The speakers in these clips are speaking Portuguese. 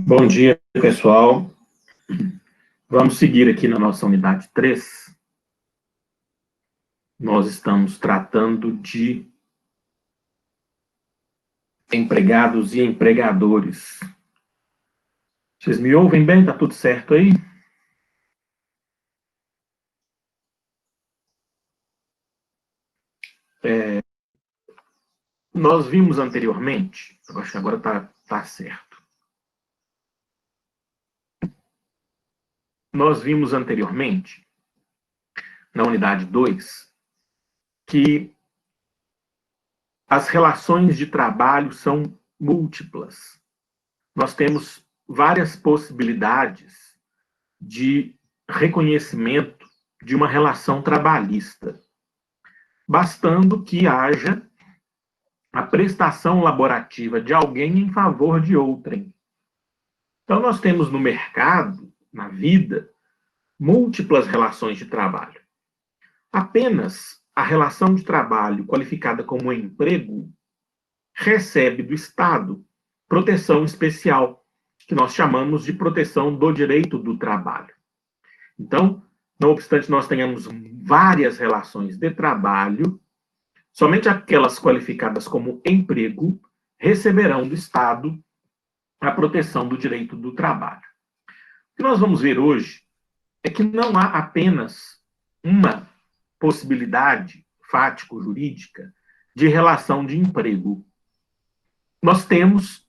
Bom dia, pessoal. Vamos seguir aqui na nossa unidade 3. Nós estamos tratando de empregados e empregadores. Vocês me ouvem bem? Tá tudo certo aí? Nós vimos anteriormente, eu acho que agora tá certo. Nós vimos anteriormente, na unidade 2, que as relações de trabalho são múltiplas. Nós temos várias possibilidades de reconhecimento de uma relação trabalhista, bastando que haja a prestação laborativa de alguém em favor de outrem. Então, nós temos no mercado, na vida, múltiplas relações de trabalho. Apenas a relação de trabalho qualificada como emprego recebe do Estado proteção especial, que nós chamamos de proteção do direito do trabalho. Então, não obstante nós tenhamos várias relações de trabalho, somente aquelas qualificadas como emprego receberão do Estado a proteção do direito do trabalho. O que nós vamos ver hoje é que não há apenas uma possibilidade fático-jurídica de relação de emprego. Nós temos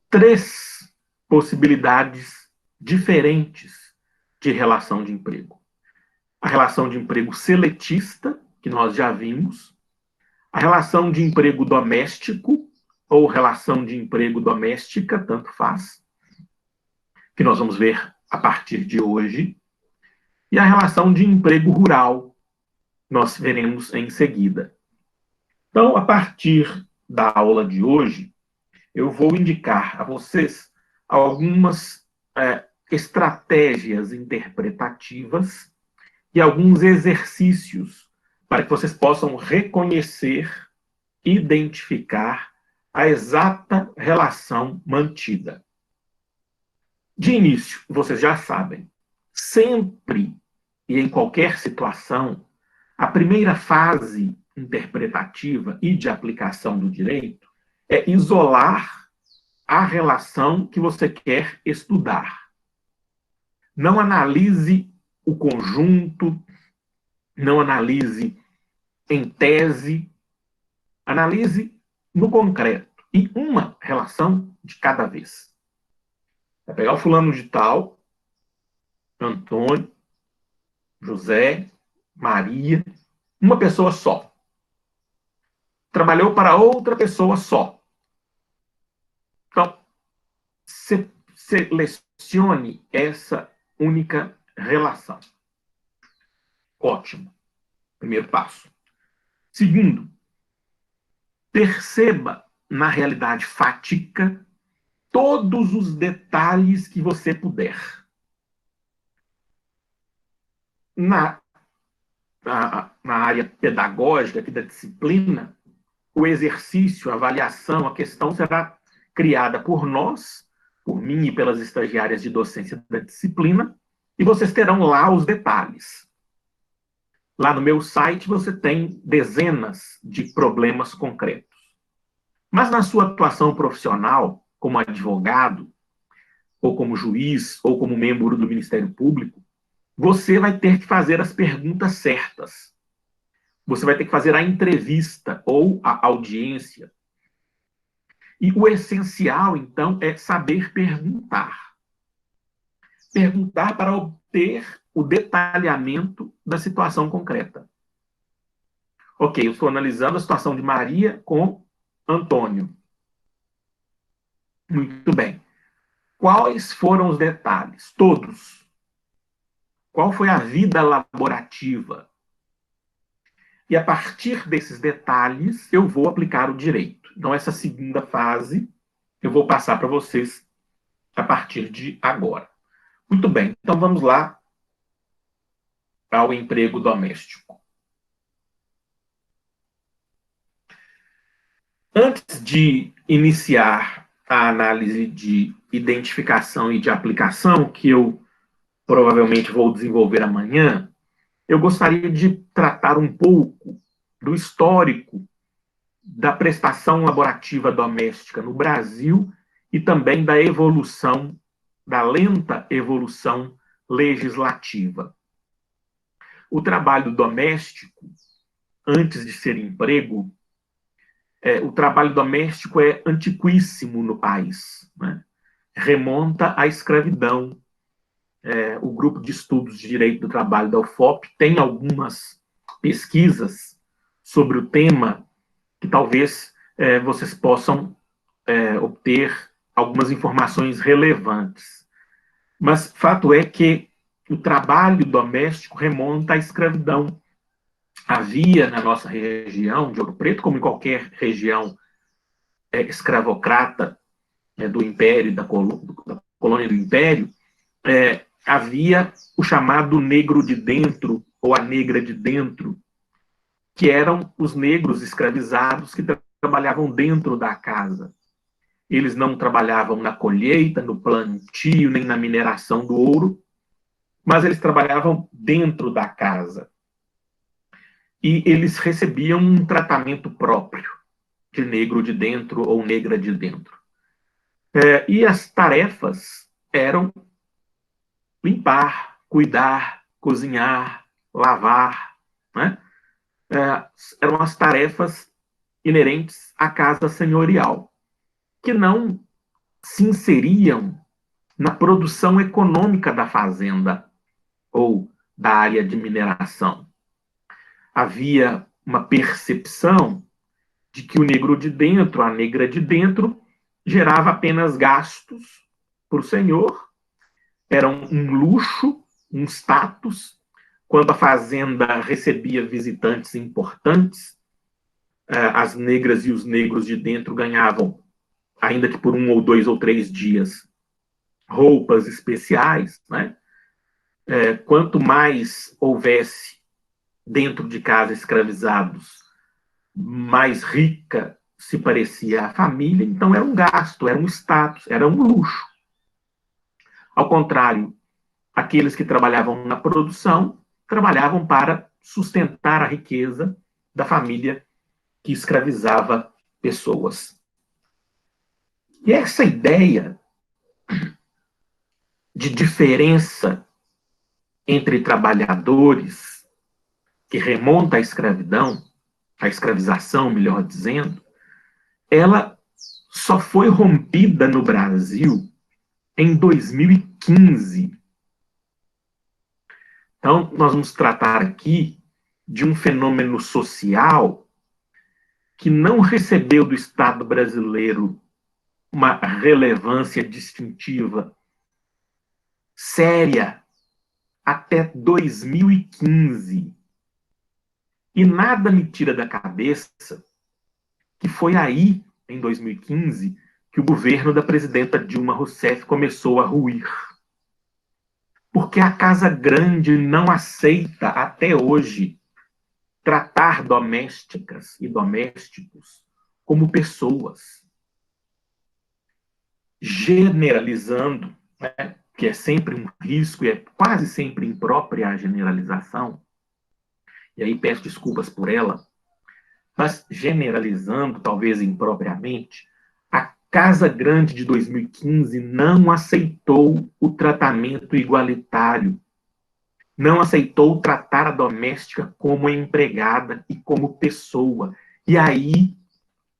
três possibilidades diferentes de relação de emprego. A relação de emprego seletista, que nós já vimos, a relação de emprego doméstico, ou relação de emprego doméstica, tanto faz, que nós vamos ver a partir de hoje, e a relação de emprego rural, nós veremos em seguida. Então, a partir da aula de hoje, eu vou indicar a vocês algumas estratégias interpretativas e alguns exercícios para que vocês possam reconhecer, identificar a exata relação mantida. De início, vocês já sabem, sempre e em qualquer situação, a primeira fase interpretativa e de aplicação do direito é isolar a relação que você quer estudar. Não analise o conjunto, não analise em tese, analise no concreto e uma relação de cada vez. Vai pegar o fulano de tal, Antônio, José, Maria, uma pessoa só. Trabalhou para outra pessoa só. Então, selecione essa única relação. Ótimo. Primeiro passo. Segundo, perceba na realidade fática todos os detalhes que você puder. Na área pedagógica, aqui da disciplina, o exercício, a avaliação, a questão será criada por nós, por mim e pelas estagiárias de docência da disciplina, e vocês terão lá os detalhes. Lá no meu site você tem dezenas de problemas concretos. Mas na sua atuação profissional, como advogado, ou como juiz, ou como membro do Ministério Público, você vai ter que fazer as perguntas certas. Você vai ter que fazer a entrevista ou a audiência. E o essencial, então, é saber perguntar. Perguntar para obter o detalhamento da situação concreta. Ok, eu estou analisando a situação de Maria com Antônio. Muito bem. Quais foram os detalhes? Todos. Qual foi a vida laborativa? E a partir desses detalhes, eu vou aplicar o direito. Então, essa segunda fase, eu vou passar para vocês a partir de agora. Muito bem, então vamos lá ao emprego doméstico. Antes de iniciar a análise de identificação e de aplicação, que eu provavelmente vou desenvolver amanhã, eu gostaria de tratar um pouco do histórico da prestação laborativa doméstica no Brasil e também da evolução, da lenta evolução legislativa. O trabalho doméstico, antes de ser emprego, o trabalho doméstico é antiquíssimo no país, né? Remonta à escravidão. O grupo de estudos de direito do trabalho da UFOP tem algumas pesquisas sobre o tema que talvez vocês possam obter algumas informações relevantes. Mas fato é que o trabalho doméstico remonta à escravidão. Havia na nossa região de Ouro Preto, como em qualquer região escravocrata do Império, da colônia do Império, havia o chamado negro de dentro, ou a negra de dentro, que eram os negros escravizados que trabalhavam dentro da casa. Eles não trabalhavam na colheita, no plantio, nem na mineração do ouro, mas eles trabalhavam dentro da casa. E eles recebiam um tratamento próprio de negro de dentro ou negra de dentro. E as tarefas eram limpar, cuidar, cozinhar, lavar, né? Eram as tarefas inerentes à casa senhorial, que não se inseriam na produção econômica da fazenda ou da área de mineração. Havia uma percepção de que o negro de dentro, a negra de dentro, gerava apenas gastos para o senhor, era um luxo, um status. Quando a fazenda recebia visitantes importantes, as negras e os negros de dentro ganhavam, ainda que por 1 ou 2 ou 3 dias, roupas especiais, né? Quanto mais houvesse dentro de casa escravizados, mais rica se parecia a família, então era um gasto, era um status, era um luxo. Ao contrário, aqueles que trabalhavam na produção trabalhavam para sustentar a riqueza da família que escravizava pessoas. E essa ideia de diferença entre trabalhadores, que remonta à escravidão, à escravização, melhor dizendo, ela só foi rompida no Brasil em 2015. Então, nós vamos tratar aqui de um fenômeno social que não recebeu do Estado brasileiro uma relevância distintiva séria até 2015. E nada me tira da cabeça que foi aí, em 2015, que o governo da presidenta Dilma Rousseff começou a ruir. Porque a Casa Grande não aceita, até hoje, tratar domésticas e domésticos como pessoas. Generalizando, né, que é sempre um risco e é quase sempre imprópria a generalização, e aí peço desculpas por ela, mas generalizando, talvez impropriamente, a Casa Grande de 2015 não aceitou o tratamento igualitário, não aceitou tratar a doméstica como empregada e como pessoa. E aí,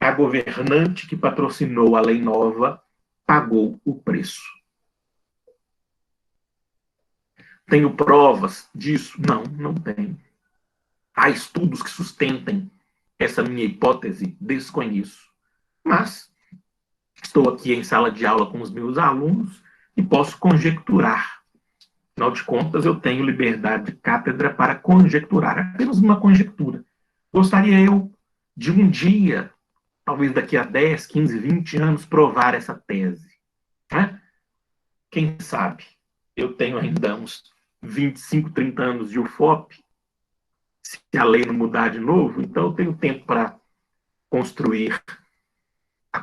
a governante que patrocinou a lei nova pagou o preço. Tenho provas disso? Não, não tenho. Há estudos que sustentem essa minha hipótese? Desconheço. Mas estou aqui em sala de aula com os meus alunos e posso conjecturar. Afinal de contas, eu tenho liberdade de cátedra para conjecturar. Apenas uma conjectura. Gostaria eu de um dia, talvez daqui a 10, 15, 20 anos, provar essa tese. Né? Quem sabe? Eu tenho ainda uns 25, 30 anos de UFOP, se a lei não mudar de novo, então eu tenho tempo para construir a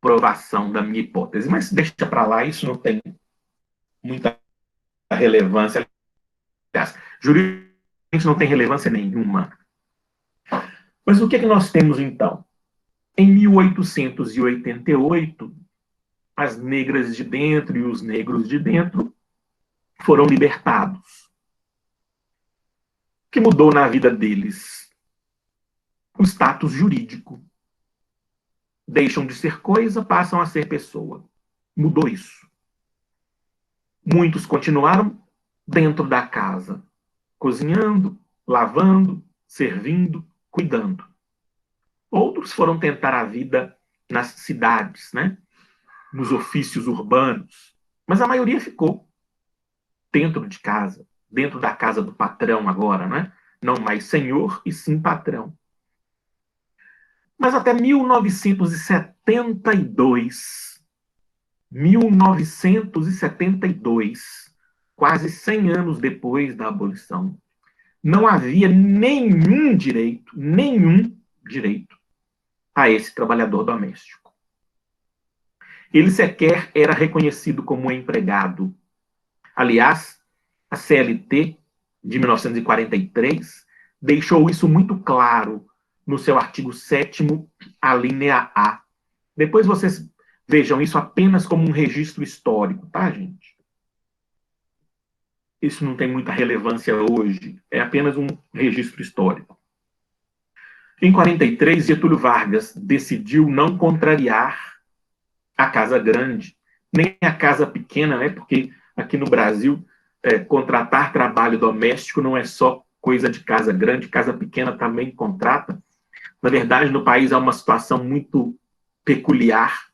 comprovação da minha hipótese. Mas deixa para lá, isso não tem muita relevância. Aliás, juridicamente não tem relevância nenhuma. Mas o que nós temos, então? Em 1888, as negras de dentro e os negros de dentro foram libertados. O que mudou na vida deles? O status jurídico. Deixam de ser coisa, passam a ser pessoa. Mudou isso. Muitos continuaram dentro da casa, cozinhando, lavando, servindo, cuidando. Outros foram tentar a vida nas cidades, né? Nos ofícios urbanos. Mas a maioria ficou dentro de casa, dentro da casa do patrão agora, né? Não mais senhor e sim patrão. Mas até 1972, quase 100 anos depois da abolição, não havia nenhum direito a esse trabalhador doméstico. Ele sequer era reconhecido como empregado. Aliás, a CLT de 1943 deixou isso muito claro no seu artigo 7º, a linha A. Depois vocês vejam isso apenas como um registro histórico, tá, gente? Isso não tem muita relevância hoje, é apenas um registro histórico. Em 43, Getúlio Vargas decidiu não contrariar a Casa Grande, nem a Casa Pequena, né? Porque aqui no Brasil, contratar trabalho doméstico não é só coisa de casa grande, casa pequena também contrata. Na verdade, no país há uma situação muito peculiar.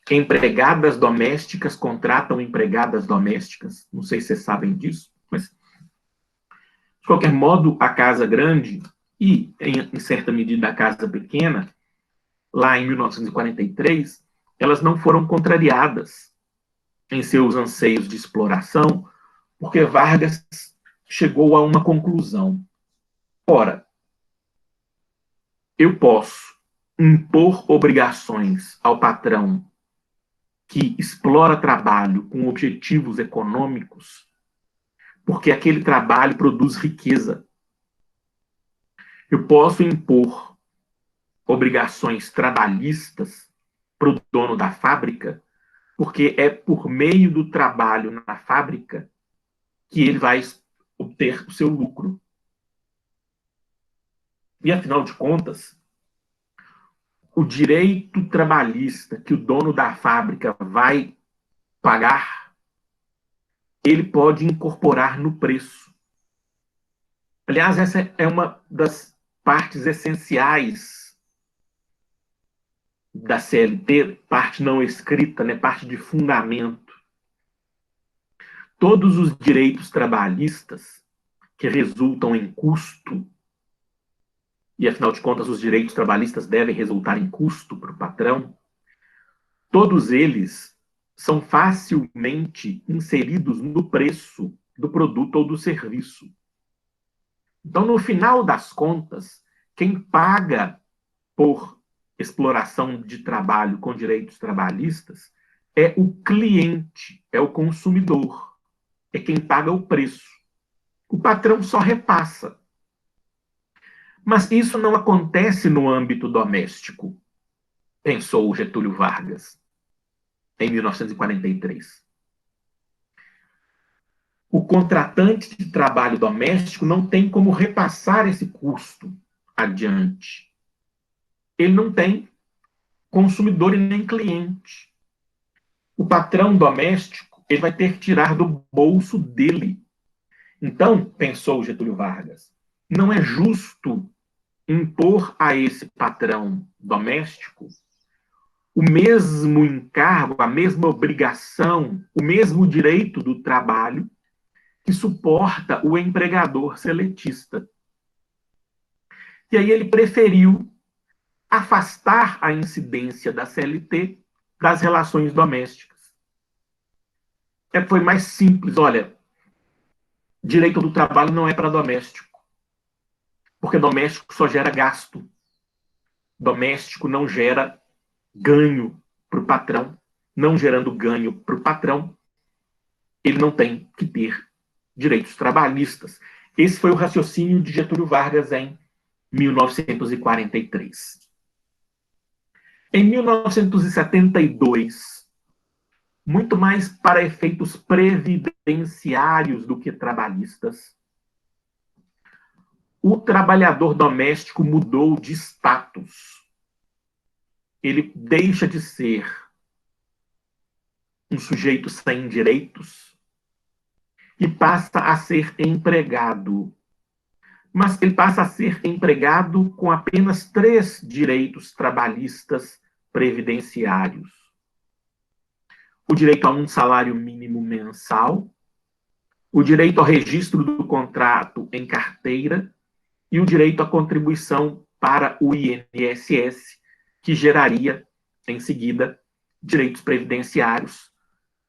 Empregadas domésticas contratam empregadas domésticas. Não sei se vocês sabem disso, mas, de qualquer modo, a casa grande e, em certa medida, a casa pequena, lá em 1943, elas não foram contrariadas em seus anseios de exploração, porque Vargas chegou a uma conclusão. Ora, eu posso impor obrigações ao patrão que explora trabalho com objetivos econômicos, porque aquele trabalho produz riqueza. Eu posso impor obrigações trabalhistas para o dono da fábrica, porque é por meio do trabalho na fábrica que ele vai obter o seu lucro. E, afinal de contas, o direito trabalhista que o dono da fábrica vai pagar, ele pode incorporar no preço. Aliás, essa é uma das partes essenciais da CLT, parte não escrita, né, parte de fundamento. Todos os direitos trabalhistas que resultam em custo, e afinal de contas os direitos trabalhistas devem resultar em custo para o patrão, todos eles são facilmente inseridos no preço do produto ou do serviço. Então, no final das contas, quem paga por exploração de trabalho com direitos trabalhistas é o cliente, é o consumidor, é quem paga o preço. O patrão só repassa. Mas isso não acontece no âmbito doméstico, pensou Getúlio Vargas, em 1943. O contratante de trabalho doméstico não tem como repassar esse custo adiante. Ele não tem consumidor e nem cliente. O patrão doméstico, ele vai ter que tirar do bolso dele. Então, pensou Getúlio Vargas, não é justo impor a esse patrão doméstico o mesmo encargo, a mesma obrigação, o mesmo direito do trabalho que suporta o empregador seletista. E aí ele preferiu afastar a incidência da CLT das relações domésticas. Foi mais simples, olha, direito do trabalho não é para doméstico, porque doméstico só gera gasto. Doméstico não gera ganho. para o patrão, não gerando ganho para o patrão, ele não tem que ter direitos trabalhistas. Esse foi o raciocínio de Getúlio Vargas em 1943. Em 1972, muito mais para efeitos previdenciários do que trabalhistas, o trabalhador doméstico mudou de status. Ele deixa de ser um sujeito sem direitos e passa a ser empregado. Mas ele passa a ser empregado com apenas 3 direitos trabalhistas previdenciários: o direito a um salário mínimo mensal, o direito ao registro do contrato em carteira e o direito à contribuição para o INSS, que geraria, em seguida, direitos previdenciários,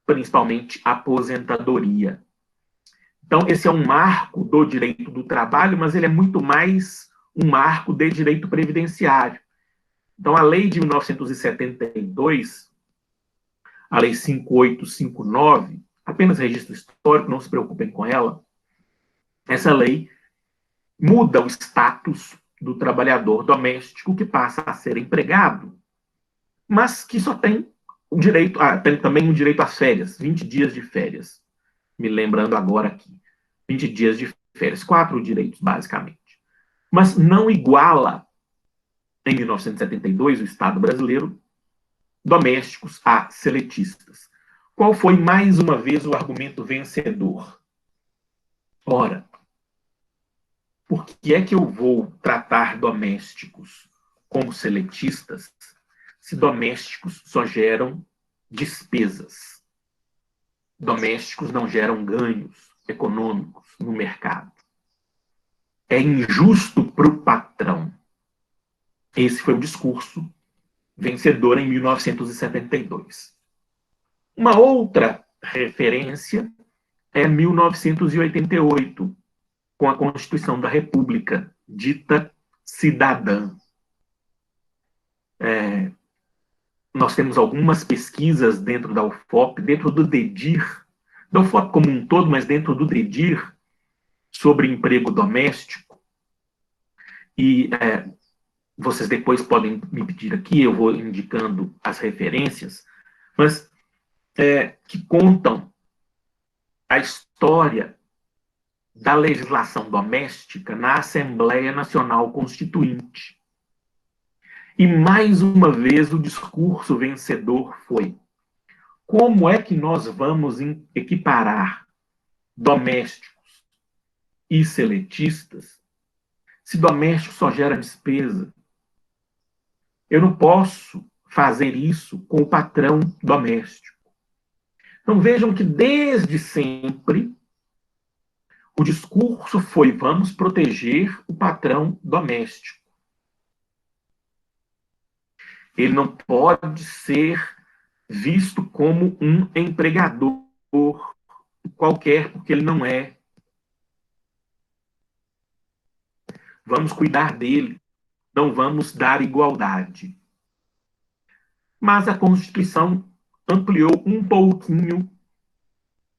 principalmente aposentadoria. Então, esse é um marco do direito do trabalho, mas ele é muito mais um marco de direito previdenciário. Então, a lei de 1972, a lei 5859, apenas registro histórico, não se preocupem com ela, essa lei muda o status do trabalhador doméstico, que passa a ser empregado, mas que só tem o direito, tem também o direito às férias, 20 dias de férias. Me lembrando agora aqui, 20 dias de férias, 4 direitos, basicamente. Mas não iguala, em 1972, o Estado brasileiro, domésticos a seletistas. Qual foi, mais uma vez, o argumento vencedor? Ora, por que é que eu vou tratar domésticos como seletistas se domésticos só geram despesas? Domésticos não geram ganhos econômicos no mercado. É injusto para o patrão. Esse foi o discurso vencedor em 1972. Uma outra referência é 1988, com a Constituição da República, dita cidadã. Nós temos algumas pesquisas dentro da UFOP, dentro do DEDIR, da UFOP como um todo, mas dentro do DEDIR, sobre emprego doméstico. E vocês depois podem me pedir aqui, eu vou indicando as referências, mas que contam a história da legislação doméstica na Assembleia Nacional Constituinte. E, mais uma vez, o discurso vencedor foi: como é que nós vamos equiparar domésticos e seletistas se doméstico só gera despesa? Eu não posso fazer isso com o patrão doméstico. Então, vejam que, desde sempre, o discurso foi: vamos proteger o patrão doméstico. Ele não pode ser visto como um empregador qualquer, porque ele não é. Vamos cuidar dele, não vamos dar igualdade. Mas a Constituição ampliou um pouquinho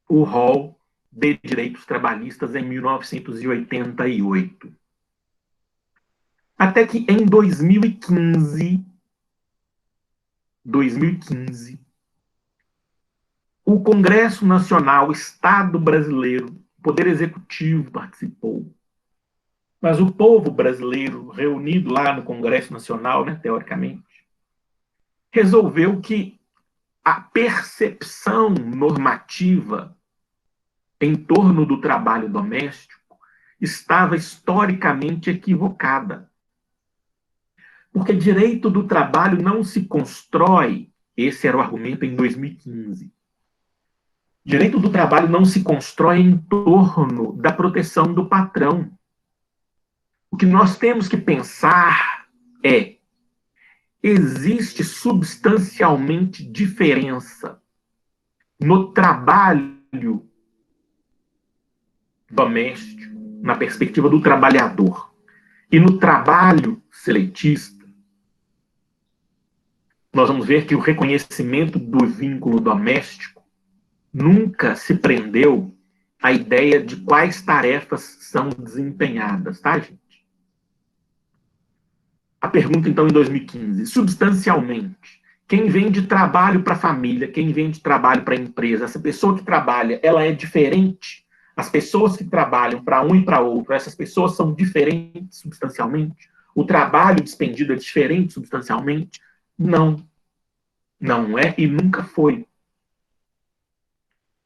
o rol de direitos trabalhistas em 1988. Até que em 2015, o Congresso Nacional, o Estado brasileiro, o Poder Executivo participou, mas o povo brasileiro, reunido lá no Congresso Nacional, né, teoricamente, resolveu que a percepção normativa em torno do trabalho doméstico estava historicamente equivocada. Porque direito do trabalho não se constrói, esse era o argumento em 2015. Direito do trabalho não se constrói em torno da proteção do patrão. O que nós temos que pensar é: existe substancialmente diferença no trabalho doméstico, na perspectiva do trabalhador, e no trabalho seletista? nós vamos ver que o reconhecimento do vínculo doméstico nunca se prendeu à ideia de quais tarefas são desempenhadas, tá, gente? A pergunta, então, em 2015, substancialmente, quem vem de trabalho para a família, quem vem de trabalho para a empresa, essa pessoa que trabalha, ela é diferente? As pessoas que trabalham para um e para outro, essas pessoas são diferentes substancialmente? O trabalho despendido é diferente substancialmente? Não, não é e nunca foi.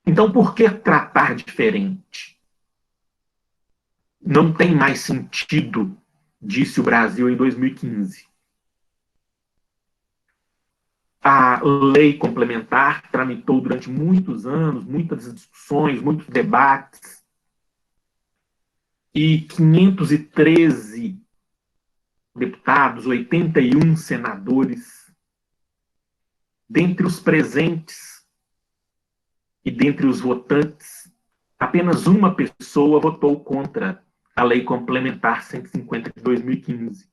Então, por que tratar diferente? Não tem mais sentido, disse o Brasil em 2015. A lei complementar tramitou durante muitos anos, muitas discussões, muitos debates, e 513 deputados, 81 senadores, dentre os presentes e dentre os votantes, apenas uma pessoa votou contra a lei complementar 150 de 2015.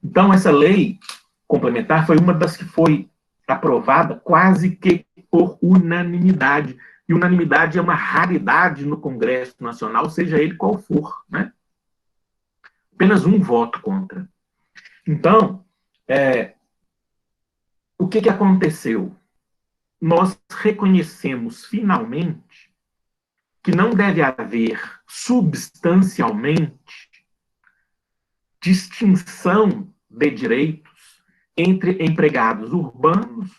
Então, essa lei complementar foi uma das que foi aprovada quase que por unanimidade. E unanimidade é uma raridade no Congresso Nacional, seja ele qual for, né? Apenas um voto contra. Então, o que aconteceu? Nós reconhecemos finalmente que não deve haver substancialmente distinção de direitos entre empregados urbanos,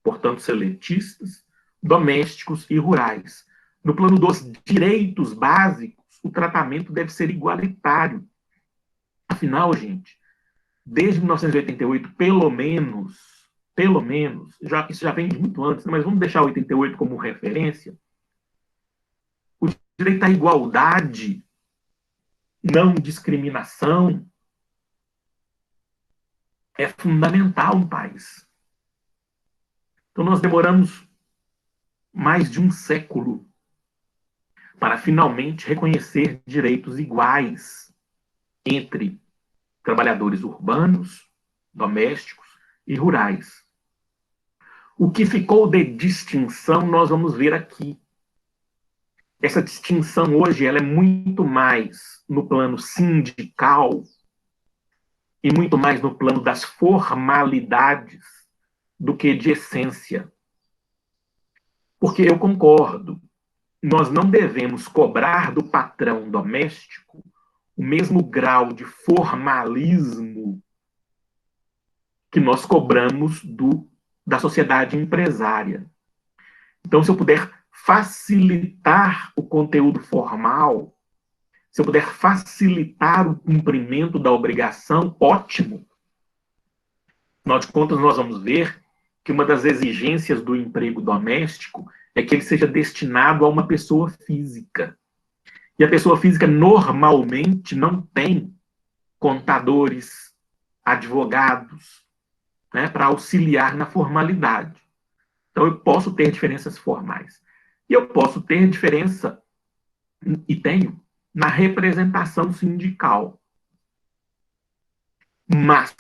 portanto seletistas, domésticos e rurais. No plano dos direitos básicos, o tratamento deve ser igualitário. Afinal, gente, desde 1988, pelo menos, isso já vem de muito antes, mas vamos deixar 88 como referência, o direito à igualdade, não discriminação, é fundamental no país. Então, nós demoramos mais de um século para finalmente reconhecer direitos iguais entre trabalhadores urbanos, domésticos e rurais. O que ficou de distinção, nós vamos ver aqui. Essa distinção hoje ela é muito mais no plano sindical e muito mais no plano das formalidades do que de essência. Porque eu concordo, nós não devemos cobrar do patrão doméstico o mesmo grau de formalismo que nós cobramos da sociedade empresária. Então, se eu puder facilitar o conteúdo formal, se eu puder facilitar o cumprimento da obrigação, ótimo. Afinal de contas, nós vamos ver que uma das exigências do emprego doméstico é que ele seja destinado a uma pessoa física. E a pessoa física normalmente não tem contadores, advogados, né, para auxiliar na formalidade. Então, eu posso ter diferenças formais. E eu posso ter diferença, e tenho, na representação sindical. Mas,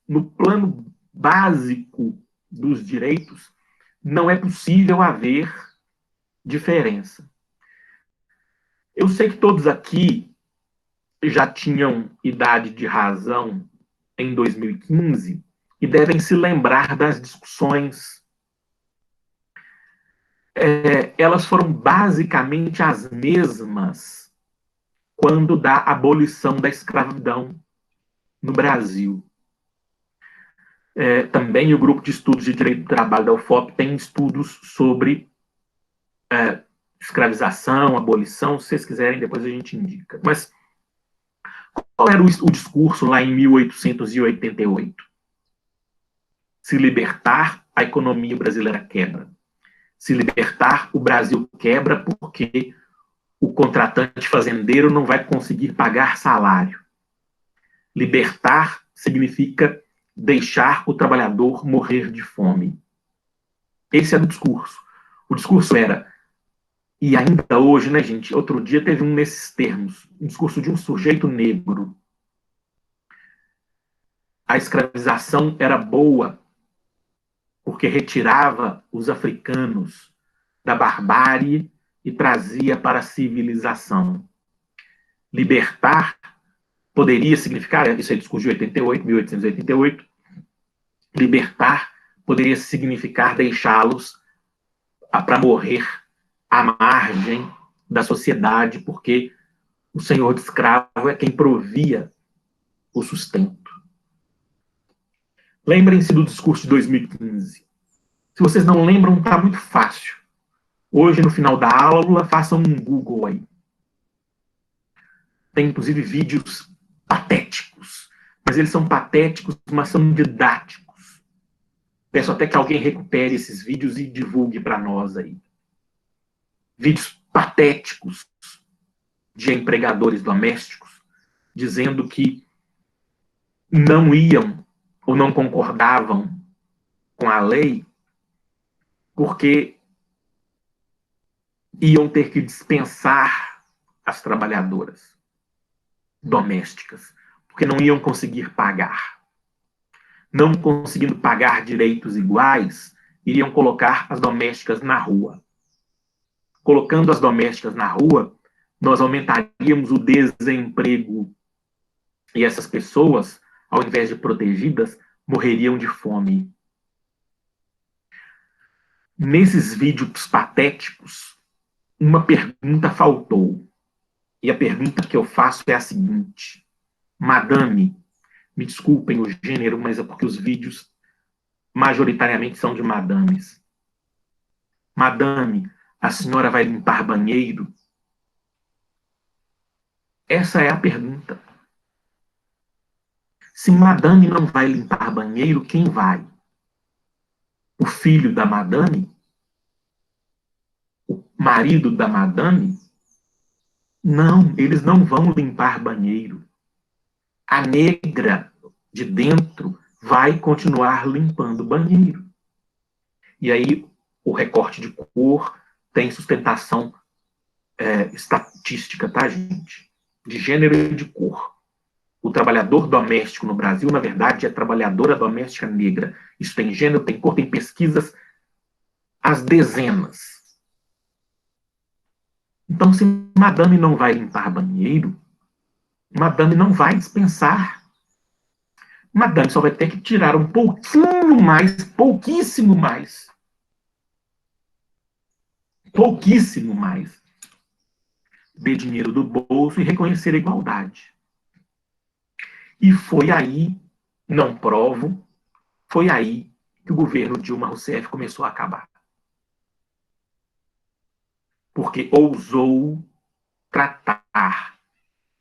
no plano básico dos direitos, não é possível haver diferença. Eu sei que todos aqui já tinham idade de razão em 2015 e devem se lembrar das discussões. Elas foram basicamente as mesmas quando da abolição da escravidão no Brasil. Também o grupo de estudos de direito do trabalho da UFOP tem estudos sobre escravização, abolição. Se vocês quiserem, depois a gente indica. Mas qual era o discurso lá em 1888? Se libertar, a economia brasileira quebra. Se libertar, o Brasil quebra porque o contratante fazendeiro não vai conseguir pagar salário. Libertar significa deixar o trabalhador morrer de fome. Esse era o discurso. O discurso era, e ainda hoje, né, gente? Outro dia teve um nesses termos, um discurso de um sujeito negro. A escravização era boa porque retirava os africanos da barbárie e trazia para a civilização. Libertar poderia significar, isso é discurso de 88, 1888, libertar poderia significar deixá-los para morrer à margem da sociedade, porque o senhor de escravo é quem provia o sustento. Lembrem-se do discurso de 2015. Se vocês não lembram, está muito fácil. Hoje, no final da aula, façam um Google aí. Tem, inclusive, vídeos patéticos. Mas eles são patéticos, mas são didáticos. Peço até que alguém recupere esses vídeos e divulgue para nós aí. Vídeos patéticos de empregadores domésticos dizendo que não iam ou não concordavam com a lei porque iam ter que dispensar as trabalhadoras domésticas, porque não iam conseguir pagar. Não conseguindo pagar direitos iguais, iriam colocar as domésticas na rua. Colocando as domésticas na rua, nós aumentaríamos o desemprego. E essas pessoas, ao invés de protegidas, morreriam de fome. Nesses vídeos patéticos, uma pergunta faltou. E a pergunta que eu faço é a seguinte: Madame, me desculpem o gênero, mas é porque os vídeos majoritariamente são de madames. Madame, a senhora vai limpar banheiro? Essa é a pergunta. Se Madame não vai limpar banheiro, quem vai? O filho da Madame? O marido da Madame? Não, eles não vão limpar banheiro. A negra de dentro vai continuar limpando banheiro. E aí o recorte de cor tem sustentação estatística, tá, gente? De gênero e de cor. O trabalhador doméstico no Brasil, na verdade, é trabalhadora doméstica negra. Isso tem gênero, tem cor, tem pesquisas às dezenas. Então, se Madame não vai limpar banheiro, Madame não vai dispensar. Madame só vai ter que tirar um pouquinho mais, pouquíssimo mais, de dinheiro do bolso e reconhecer a igualdade. E foi aí, não provo, foi aí que o governo Dilma Rousseff começou a acabar. Porque ousou tratar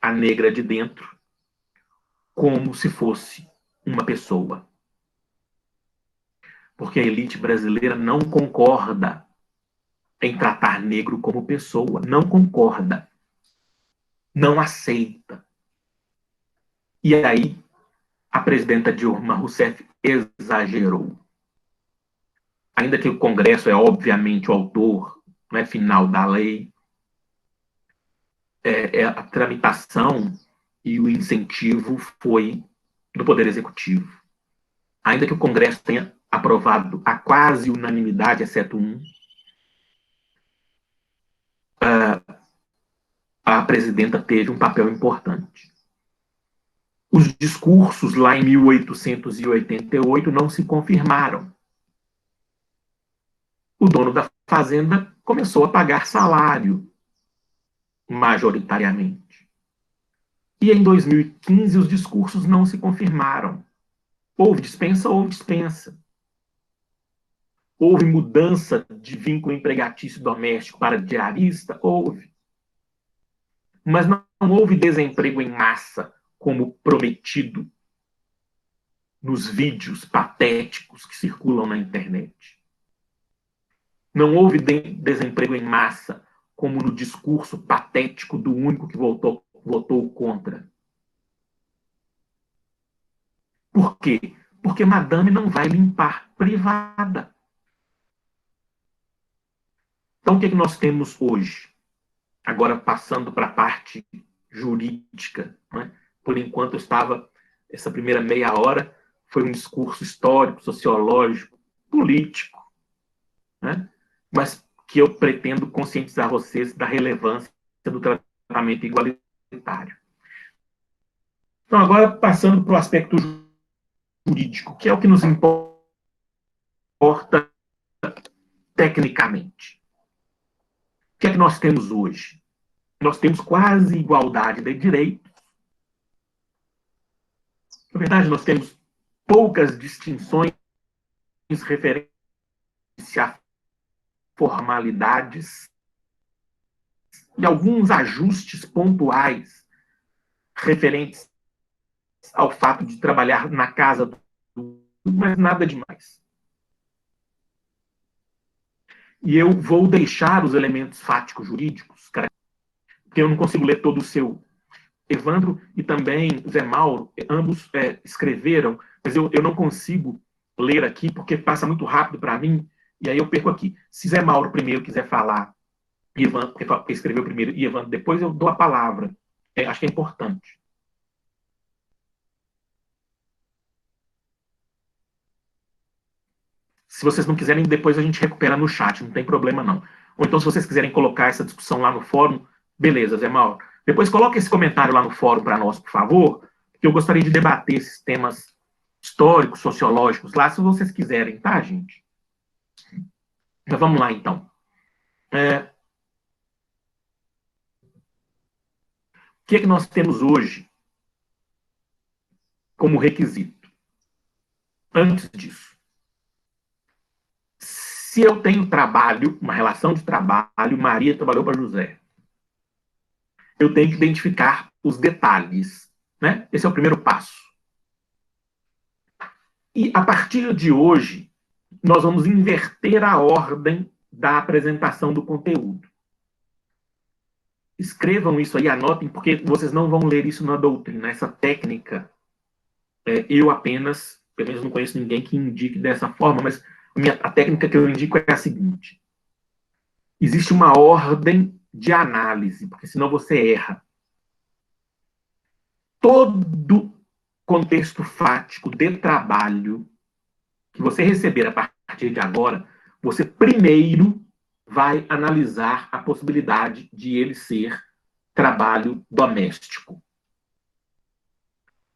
a negra de dentro como se fosse uma pessoa. Porque a elite brasileira não concorda em tratar negro como pessoa, não concorda, não aceita. E aí, a presidenta Dilma Rousseff exagerou. Ainda que o Congresso é obviamente o autor, né, final da lei, a tramitação e o incentivo foi do Poder Executivo. Ainda que o Congresso tenha aprovado a quase unanimidade, exceto um, a presidenta teve um papel importante. Os discursos lá em 1888 não se confirmaram. O dono da fazenda começou a pagar salário, majoritariamente. E em 2015 os discursos não se confirmaram. Houve dispensa, houve dispensa. Houve mudança de vínculo empregatício doméstico para diarista? Houve. Mas não houve desemprego em massa, como prometido nos vídeos patéticos que circulam na internet. Não houve desemprego em massa, como no discurso patético do único que votou contra. Por quê? Porque Madame não vai limpar privada. Então, o que nós temos hoje? Agora, passando para a parte jurídica, né? Por enquanto, essa primeira meia hora foi um discurso histórico, sociológico, político, né? Mas que eu pretendo conscientizar vocês da relevância do tratamento igualitário. Então, agora passando para o aspecto jurídico, que é o que nos importa tecnicamente. O que é que nós temos hoje? Nós temos quase igualdade de direitos. Na verdade, nós temos poucas distinções referentes a formalidades e alguns ajustes pontuais referentes ao fato de trabalhar na casa, mas nada demais. E eu vou deixar os elementos fáticos jurídicos, porque eu não consigo ler todo o seu. Evandro e também Zé Mauro, ambos escreveram, mas eu não consigo ler aqui porque passa muito rápido para mim, e aí eu perco aqui. Se Zé Mauro primeiro quiser falar, e Evandro escreveu primeiro e Evandro depois, eu dou a palavra. Acho que é importante. Se vocês não quiserem, depois a gente recupera no chat, não tem problema não. Ou então, se vocês quiserem colocar essa discussão lá no fórum, beleza, Zé Mauro. Depois coloque esse comentário lá no fórum para nós, por favor, porque eu gostaria de debater esses temas históricos, sociológicos lá, se vocês quiserem, tá, gente? Mas vamos lá, então. O que é que nós temos hoje como requisito? Antes disso, se eu tenho trabalho, uma relação de trabalho, Maria trabalhou para José, eu tenho que identificar os detalhes, né? Esse é o primeiro passo. E a partir de hoje, nós vamos inverter a ordem da apresentação do conteúdo. Escrevam isso aí, anotem, porque vocês não vão ler isso na doutrina. Essa técnica, eu apenas, pelo menos não conheço ninguém que indique dessa forma, mas a técnica que eu indico é a seguinte. Existe uma ordem de análise, porque senão você erra. Todo contexto fático de trabalho que você receber a partir de agora, você primeiro vai analisar a possibilidade de ele ser trabalho doméstico.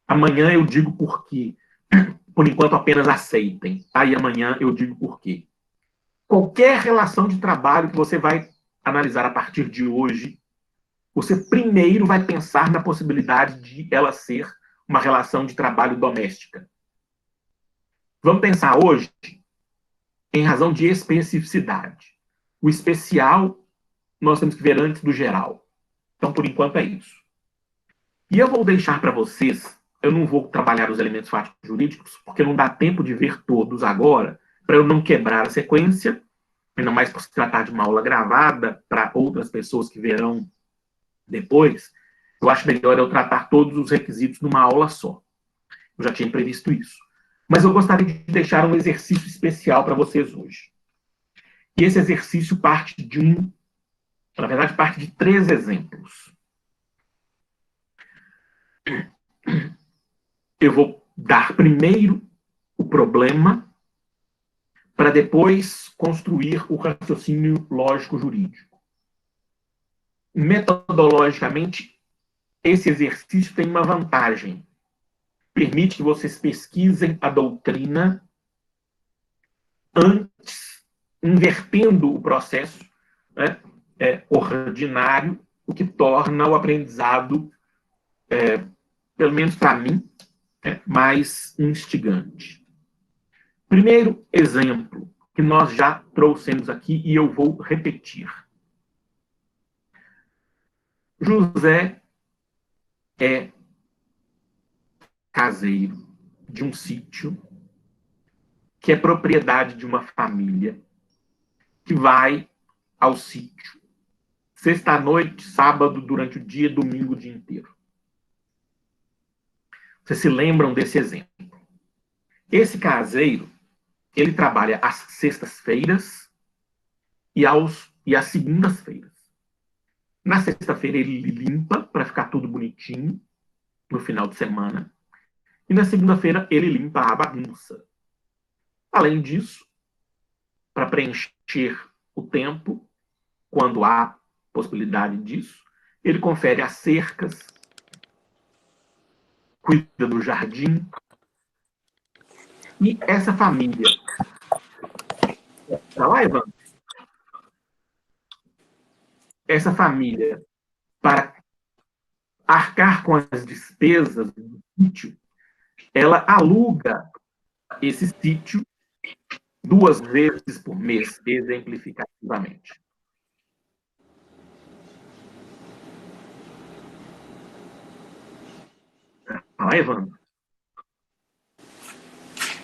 Amanhã eu digo por quê. Por enquanto, apenas aceitem. Aí amanhã eu digo por quê. Qualquer relação de trabalho que você vai analisar a partir de hoje, você primeiro vai pensar na possibilidade de ela ser uma relação de trabalho doméstica. Vamos pensar hoje em razão de especificidade. O especial nós temos que ver antes do geral. Então, por enquanto, é isso. E eu vou deixar para vocês, eu não vou trabalhar os elementos fáticos jurídicos, porque não dá tempo de ver todos agora, para eu não quebrar a sequência, ainda mais por se tratar de uma aula gravada para outras pessoas que verão depois. Eu acho melhor eu tratar todos os requisitos numa aula só. Eu já tinha previsto isso. Mas eu gostaria de deixar um exercício especial para vocês hoje. E esse exercício parte na verdade, parte de 3 exemplos. Eu vou dar primeiro o problema, para depois construir o raciocínio lógico-jurídico. Metodologicamente, esse exercício tem uma vantagem. Permite que vocês pesquisem a doutrina antes, invertendo o processo, né, ordinário, o que torna o aprendizado, pelo menos para mim, mais instigante. Primeiro exemplo, que nós já trouxemos aqui e eu vou repetir. José é caseiro de um sítio que é propriedade de uma família que vai ao sítio sexta-noite, sábado, durante o dia, domingo, o dia inteiro. Vocês se lembram desse exemplo? Esse caseiro, ele trabalha às sextas-feiras e às segundas-feiras. Na sexta-feira ele limpa para ficar tudo bonitinho no final de semana. E na segunda-feira ele limpa a bagunça. Além disso, para preencher o tempo, quando há possibilidade disso. Ele confere as cercas, cuida do jardim. E essa família... Tá lá, Ivan? Essa família, para arcar com as despesas do sítio, ela aluga esse sítio 2 vezes por mês, exemplificativamente. Ah, Evandro,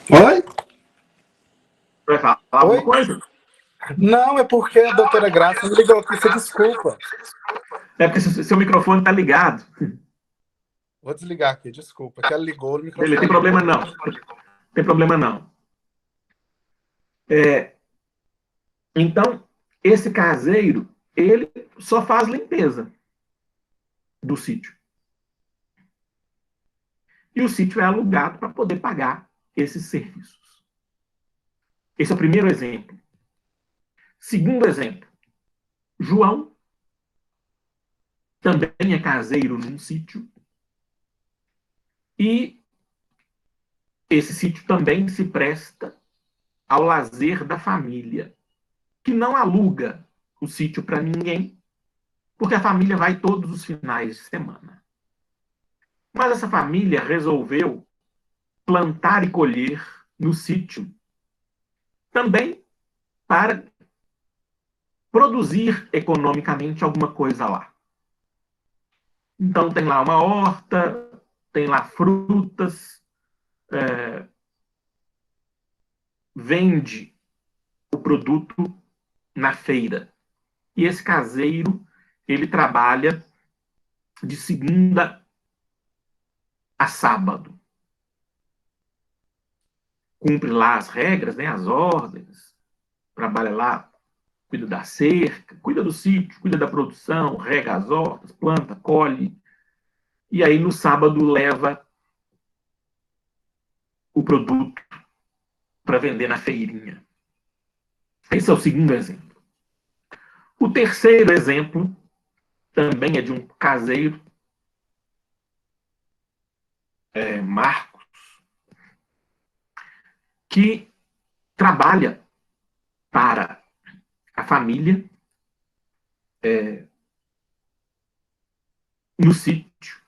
Oi? vai falar alguma Oi? coisa? Não, é porque a doutora Graça me ligou aqui, você desculpa. É porque seu microfone está ligado. Vou desligar aqui, desculpa, que ela ligou, o Beleza, microfone tem problema ligou. não. Tem problema não. Então, esse caseiro, ele só faz limpeza do sítio. E o sítio é alugado para poder pagar esses serviços. Esse é o primeiro exemplo. Segundo exemplo, João também é caseiro num sítio e esse sítio também se presta ao lazer da família, que não aluga o sítio para ninguém, porque a família vai todos os finais de semana. Mas essa família resolveu plantar e colher no sítio também para produzir economicamente alguma coisa lá. Então tem lá uma horta, tem lá frutas, vende o produto na feira. E esse caseiro, ele trabalha de segunda a sábado. Cumpre lá as regras, né, as ordens, trabalha lá, cuida da cerca, cuida do sítio, cuida da produção, rega as hortas, planta, colhe. E aí no sábado leva o produto para vender na feirinha. Esse é o segundo exemplo. O terceiro exemplo também é de um caseiro, Marcos, que trabalha para a família no sítio,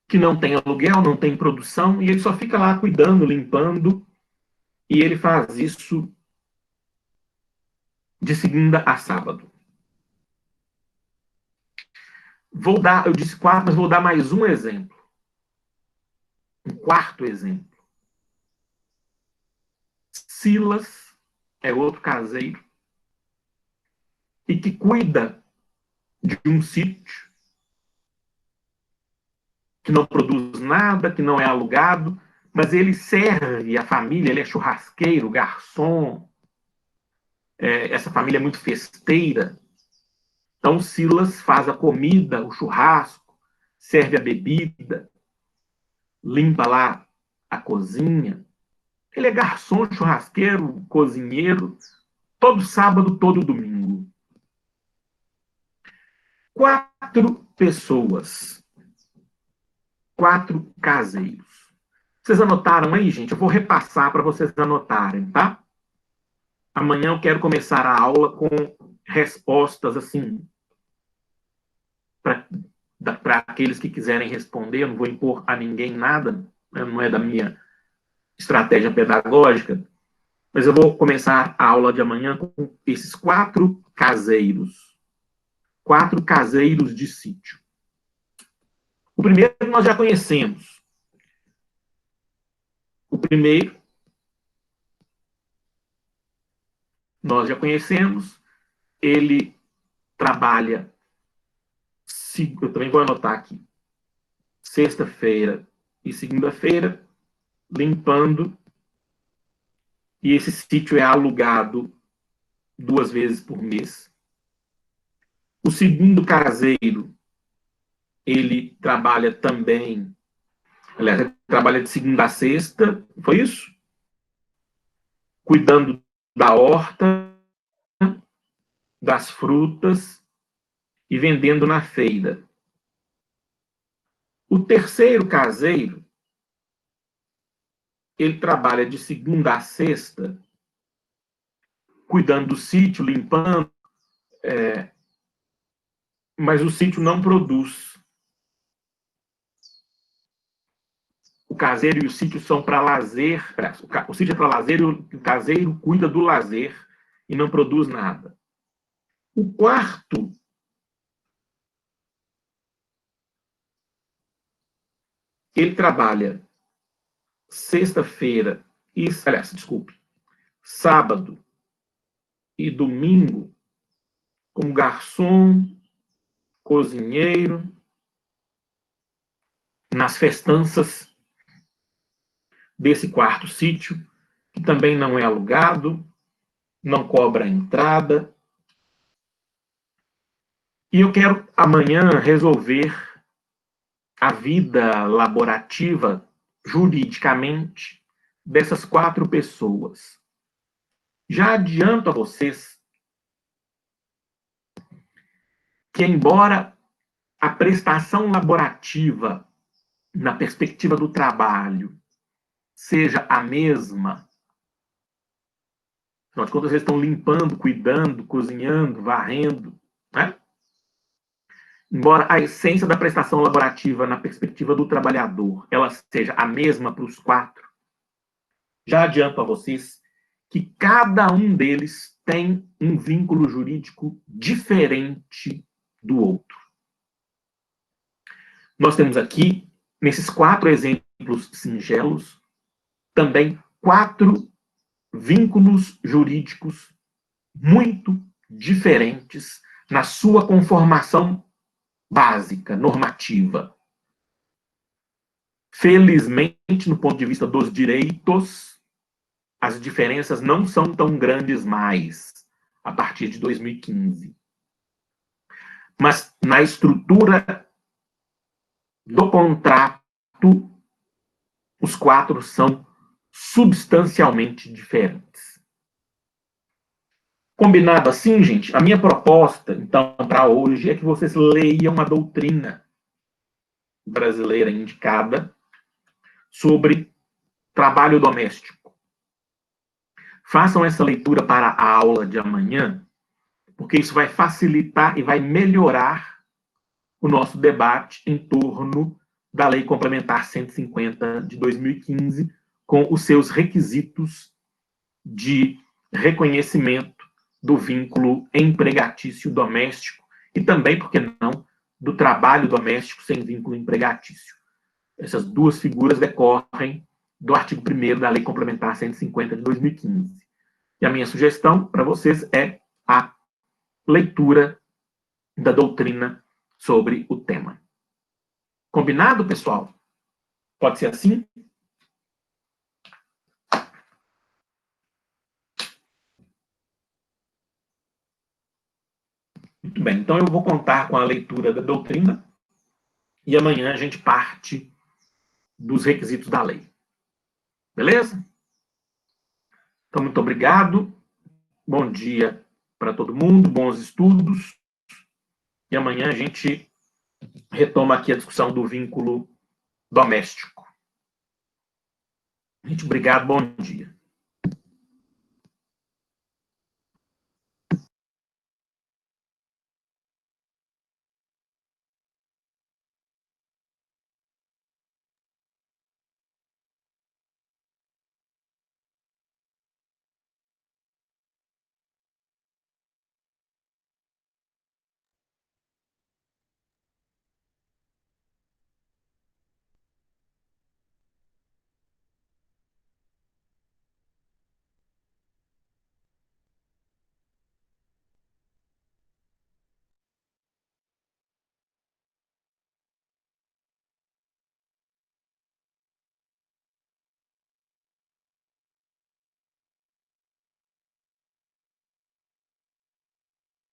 que não tem aluguel, não tem produção, e ele só fica lá cuidando, limpando, e ele faz isso de segunda a sábado. Vou dar, eu disse 4, mas vou dar mais um exemplo. Um quarto exemplo. Silas é outro caseiro e que cuida de um sítio que não produz nada, que não é alugado, mas ele serve a família, ele é churrasqueiro, garçom, essa família é muito festeira. Então, Silas faz a comida, o churrasco, serve a bebida, limpa lá a cozinha. Ele é garçom, churrasqueiro, cozinheiro, todo sábado, todo domingo. 4 pessoas, 4 caseiros. Vocês anotaram aí, gente? Eu vou repassar para vocês anotarem, tá? Amanhã eu quero começar a aula com respostas assim, para aqueles que quiserem responder. Eu não vou impor a ninguém nada, né? Não é da minha estratégia pedagógica, mas eu vou começar a aula de amanhã com esses 4 caseiros. 4 caseiros de sítio. O primeiro nós já conhecemos. O primeiro nós já conhecemos. Ele trabalha, eu também vou anotar aqui, sexta-feira e segunda-feira, limpando, e esse sítio é alugado 2 vezes por mês. O segundo caseiro, ele trabalha também, aliás, ele trabalha de segunda a sexta, foi isso? Cuidando da horta, das frutas e vendendo na feira. O terceiro caseiro, ele trabalha de segunda a sexta, cuidando do sítio, limpando, mas o sítio não produz. O caseiro e o sítio são para lazer, o sítio é para lazer e o caseiro cuida do lazer e não produz nada. O quarto, ele trabalha sexta-feira, sábado e domingo como garçom, cozinheiro, nas festanças desse quarto sítio, que também não é alugado, não cobra entrada. E eu quero amanhã resolver a vida laborativa, juridicamente, dessas 4 pessoas. Já adianto a vocês que, embora a prestação laborativa, na perspectiva do trabalho, seja a mesma, afinal de contas, eles estão limpando, cuidando, cozinhando, varrendo, né? Embora a essência da prestação laborativa na perspectiva do trabalhador ela seja a mesma para os 4, já adianto a vocês que cada um deles tem um vínculo jurídico diferente do outro. Nós temos aqui, nesses 4 exemplos singelos, também 4 vínculos jurídicos muito diferentes na sua conformação básica, normativa. Felizmente, no ponto de vista dos direitos, as diferenças não são tão grandes mais a partir de 2015. Mas na estrutura do contrato, os 4 são substancialmente diferentes. Combinado assim, gente? A minha proposta, então, para hoje é que vocês leiam a doutrina brasileira indicada sobre trabalho doméstico. Façam essa leitura para a aula de amanhã, porque isso vai facilitar e vai melhorar o nosso debate em torno da Lei Complementar 150 de 2015, com os seus requisitos de reconhecimento do vínculo empregatício doméstico e também, por que não, do trabalho doméstico sem vínculo empregatício. Essas 2 figuras decorrem do artigo 1º da Lei Complementar 150 de 2015. E a minha sugestão para vocês é a leitura da doutrina sobre o tema. Combinado, pessoal? Pode ser assim? Muito bem, então eu vou contar com a leitura da doutrina e amanhã a gente parte dos requisitos da lei. Beleza? Então, muito obrigado. Bom dia para todo mundo, bons estudos. E amanhã a gente retoma aqui a discussão do vínculo doméstico. Gente, obrigado, bom dia.